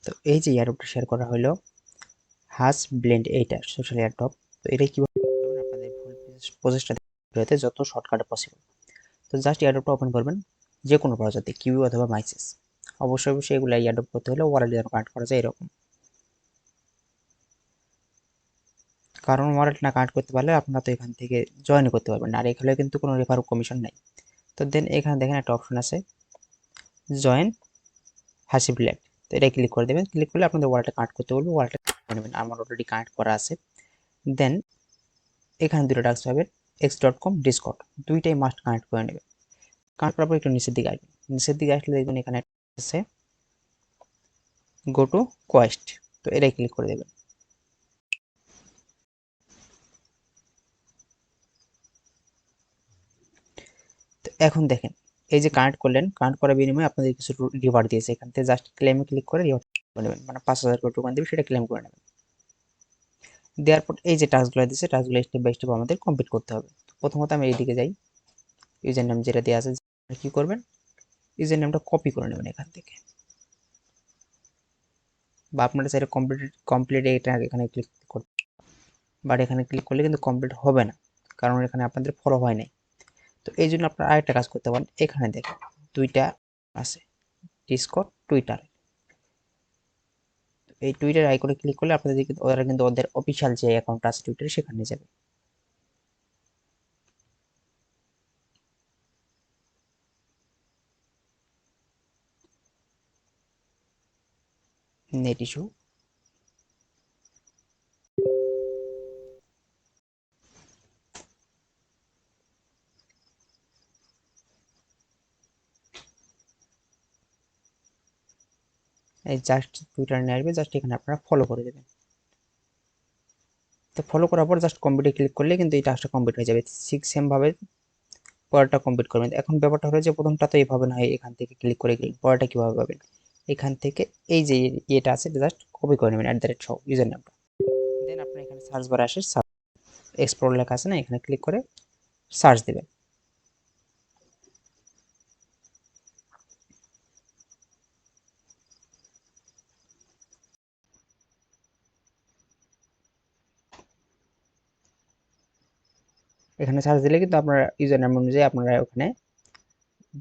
তো এই যে এয়ারড্রপটা শেয়ার করা হলো হাস ব্লেন্ড, এইটা সোশ্যাল এয়ারড্রপ। তো এটা কিভাবে করবেন আপনাদের ফুল প্রসেসটা দেখতে যত শর্টকাটে পসিবল। তো জাস্ট এয়ারড্রপটা ওপেন করবেন যে কোনো ব্রাউজার দিয়ে, কিউ অথবা মাইসেস। অবশ্যই এগুলো এয়ারড্রপ করতে হলে ওয়ালেট যেন কানেক্ট করা যায় এরকম, কারণ ওয়ালেট না কানেক্ট করতে পারলে আপনারা তো এখান থেকে জয়েন করতে পারবেন না, আর এখানে কিন্তু কোনো রেফার কমিশন নাই। তো দেন এখানে দেখেন একটা অপশন আছে জয়েন হাসিব ল্যাব। তো এটা ক্লিক করে দেবেন, ক্লিক করলে আপনাদের ওয়ালেটে কানেক্ট করতে বলবে, ওয়ালেটে করে নেবেন। আমার অলরেডি কানেক্ট করা আছে। দেন এখানে দুটো টাস্ক পাবেন, x.com ডিসকর্ড, দুইটাই মাস্ট কানেক্ট করে নেবেন। কানেক্ট করার পর একটু নিচের দিকে আসবেন, নিচের দিকে আসলে দেখবেন এখানে আছে গো টু কোয়েস্ট। তো এটাই ক্লিক করে দেবেন। তো এখন দেখেন এই যে কানেক্ট করলেন, কানেক্ট করার বিনিময়ে আপনাদের কিছু রিওয়ার্ড দিয়েছে, এখান থেকে জাস্ট ক্লেমে ক্লিক করে রিওয়ার্ড করে নেবেন, মানে 5,000 করে টোকেন দেবে, সেটা ক্লেম করে নেবেন। দেওয়ার পর এই যে টাস্কগুলো দিয়েছে, টাস্কগুলো স্টেপ বাই স্টেপ আমাদের কমপ্লিট করতে হবে। প্রথমত আমি এইদিকে যাই, ইউজার নেম যেটা দেওয়া আছে কি করবেন, ইউজার নেমটা কপি করে নেবেন এখান থেকে, বা আপনারা চাইলে কমপ্লিট এটা এখানে ক্লিক করতে, বাট এখানে ক্লিক করলে কিন্তু কমপ্লিট হবে না, কারণ এখানে আপনাদের ফলো হয় নাই। তো এই জন্য আপনারা আরেকটা কাজ করতে পারেন, এখানে দেখেন দুইটা আছে, ডিসকর্ড, টুইটার। এই টুইটার আইকনে ক্লিক করলে আপনাদের ওরা কিন্তু ওদের অফিসিয়াল যে অ্যাকাউন্ট আছে টুইটারে সেখানে যাবে। নেট ইস্যু, এই জাস্ট টুইটার নিয়ে আসবে, জাস্ট এখানে আপনারা ফলো করে দেবেন। তো ফলো করার পর জাস্ট কমপ্লিটে ক্লিক করলে কিন্তু এই টাস্কটা কমপ্লিট হয়ে যাবে। ঠিক সেম ভাবে পরেরটা কমপ্লিট করবেন। এখন ব্যাপারটা হলো যে প্রথমটা তো এইভাবে না হয়, এখান থেকে ক্লিক করে গেলেন, পরেরটা কিভাবে পাবেন, এখান থেকে এই যে এটা আছে জাস্ট কপি করে নেবেন @ ইউজার নামটা। দেন আপনি এখানে সার্চ বারে আসে এক্সপ্লোর লেখা আছে না, এখানে ক্লিক করে সার্চ দেবেন। এখানে সার্চ দিলে কিন্তু আপনার ইউজার নাম অনুযায়ী আপনারা ওখানে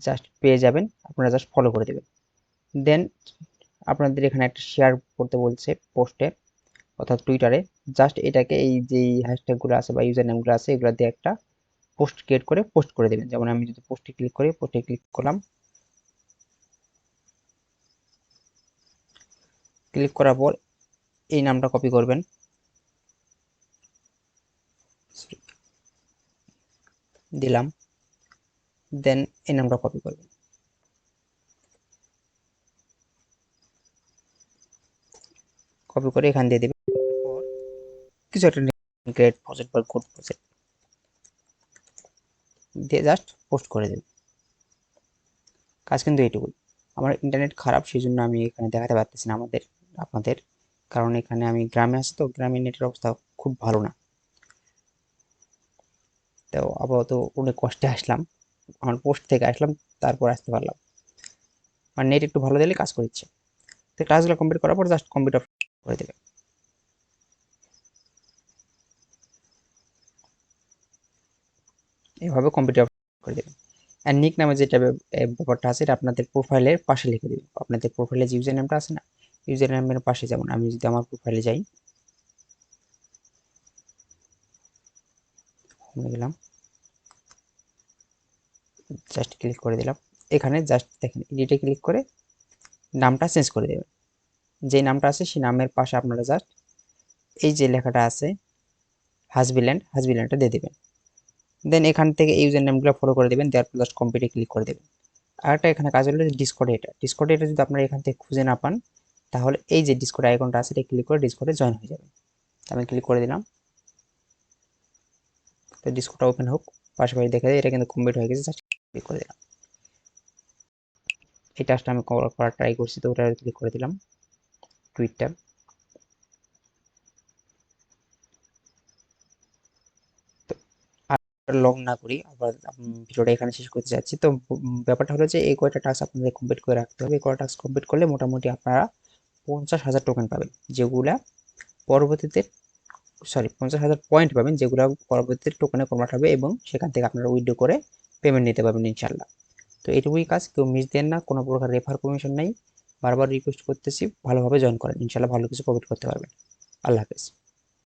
জাস্ট পেয়ে যাবেন, আপনারা জাস্ট ফলো করে দেবেন। দেন আপনাদের এখানে একটা শেয়ার করতে বলছে পোস্টে অর্থাৎ টুইটারে, জাস্ট এটাকে এই যে হ্যাশট্যাগুলো আছে বা ইউজার নেমগুলো আছে এগুলো দিয়ে একটা পোস্ট ক্রিয়েট করে পোস্ট করে দেবেন। যেমন আমি যদি পোস্টে ক্লিক করি, পোস্টে ক্লিক করলাম, ক্লিক করার পর এই নামটা কপি করবেন, দিলাম, দেন এই নামটা কপি করবেন, কপি করে এখান দিয়ে দেবেন। এরপর কিছু একটা গ্রেট প্রজেক্ট বা গুড প্রজেক্ট দিয়ে জাস্ট পোস্ট করে দেবেন। কাজ কিন্তু এইটুকুই। আমার ইন্টারনেট খারাপ, সেই জন্য আমি এখানে দেখাতে পারতেছি না আপনাদের, কারণ এখানে আমি গ্রামে আছি, তো গ্রামের নেটের অবস্থা খুব ভালো না। তো আপাতত অনেক কষ্টে আসলাম, আমার পোস্ট থেকে আসলাম, তারপর আসতে পারলাম, আর নেট একটু ভালো দিলে কাজ করছে। তো ক্লাসগুলো কমপ্লিট করার পর জাস্ট কমপ্লিট করে দেবে, এইভাবে কমপ্লিট করে দেবেন। আর নিক নামে যেটা ব্যাপারটা আছে এটা আপনাদের প্রোফাইলের পাশে লিখে দেবেন। আপনাদের প্রোফাইলে যে ইউজার নেমটা আছে না, ইউজার নেমের পাশে, যেমন আমি যদি আমার প্রোফাইলে যাই, হোমে গেলাম, জাস্ট ক্লিক করে দিলাম, এখানে জাস্ট দেখেন এডিটে ক্লিক করে নামটা চেঞ্জ করে দেবেন। যে নামটা আছে সেই নামের পাশে আপনারা জাস্ট এই যে লেখাটা আছে হাসবিল্যান্ডটা দিয়ে দেবেন। দেন এখান থেকে ইউজার নেমগুলো ফলো করে দেবেন, দেওয়ার পর জাস্ট কমপ্লিটে ক্লিক করে দেবেন। আরেকটা এখানে কাজ হলো ডিসকর্ডে, ডিসকর্ডে এটা যদি আপনারা এখান থেকে খুঁজে না পান, তাহলে এই যে ডিসকর্ড আইকনটা আছে এটা ক্লিক করে ডিসকর্ডে জয়েন হয়ে যাবেন। আমি ক্লিক করে দিলাম, তো ডিসকর্ডটা ওপেন হোক, পাশাপাশি দেখা যায় এটা কিন্তু কমপ্লিট হয়ে গেছে, জাস্ট ক্লিক করে দিলাম। এই টাস্কটা আমি করার ট্রাই করছি, তো ওটা ক্লিক করে দিলাম টুইটটা। লং না করি, আবার ভিডিওটা এখানে শেষ করতে যাচ্ছি। তো ব্যাপারটা হলো যে এই কয়টা টাস্ক আপনাদের কমপ্লিট করে রাখতে হবে, এই কয়টা টাস্ক কমপ্লিট করলে মোটামুটি আপনারা 50,000 টোকেন পাবেন, যেগুলা পরবর্তীতে 50,000 পয়েন্ট পাবেন, যেগুলো পরবর্তীতে টোকেনে কনভার্ট হবে এবং সেখান থেকে আপনারা উইথড্র করে পেমেন্ট নিতে পারবেন ইনশাল্লাহ। তো এইটুকুই কাজ, কেউ মিস দেন না, কোনো প্রকার রেফার কমিশন নেই। বারবার রিকোয়েস্ট করতেছি, ভালোভাবে জয়েন করেন, ইনশাল্লাহ ভালো কিছু প্রফিট করতে পারবেন। আল্লাহ হাফেজ।